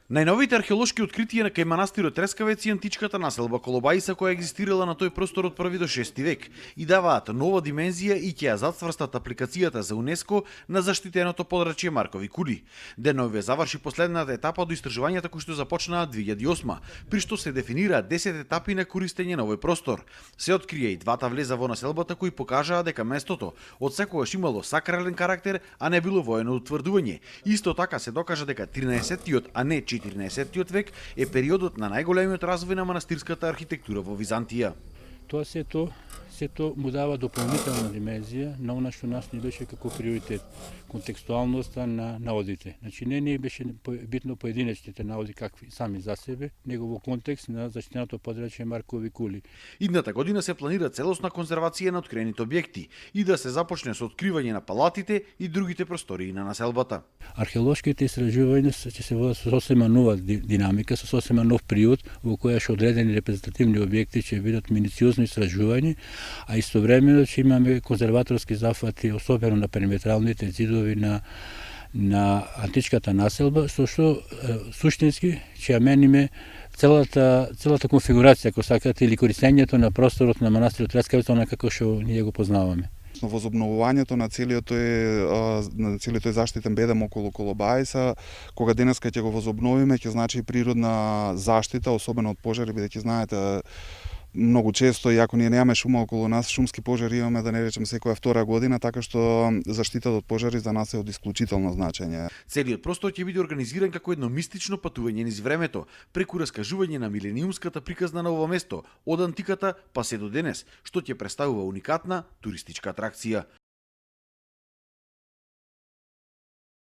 Најновите археолошки откритија на кај манастирот Трескавец и античката населба Колобајса која екзистирала на тој простор од 1 до 6 век и даваат нова димензија и ќе ја зацврстат апликацијата за УНЕСКО на заштитеното подрачје Маркови кули. Денове заврши последната етапа до истражувањата кои што започнаа 2008, при што се дефинираат 10 етапи на користење на овој простор. Се открија и двата влеза во населбата кои покажаа дека местото од секогаш имало сакрален карактер, а не било воено утврдување. Исто така се докажа дека 13-тиот, а не 14-тиот век е периодот на најголемиот развој на манастирската архитектура во Византија. Тоа сето му дава дополнителна димензија на она што нас не беше како приоритет, контекстуалноста на наодите. Значи не беше битно поединечните наоди какви сами за себе, него во контекст на заштитеното подрачје Маркови кули. Идната година се планира целосна конзервација на откриените објекти и да се започне со откривање на палатите и другите простории на населбата. Археолошките истражувања ќе се водат со сосема нова динамика, со сосема нов период во која што одредени репрезентативни објекти ќе бидат минуциозно истражување, а истовремено ќе имаме конзерваторски зафати, особено на периметралните ѕидови на античката населба, со што суштински ќе ја мениме целата конфигурација, ако сакате, или користењето на просторот на манастирот Трескавец, онака како што ние го познаваме. Возобновувањето на целиот тој заштитен бедем околу Колобајса, кога денеска ќе го возобновиме, ќе значи природна заштита, особено од пожари, бидејќи знаете, многу често, иако ние немаме шума околу нас, шумски пожари имаме, да не речем, секоја втора година, така што заштитата од пожари за нас е од исклучително значење. Целиот простор ќе биде организиран како едно мистично патување низ времето, преку раскажување на милениумската приказна на ово место, од антиката па се до денес, што ќе представува уникатна туристичка атракција.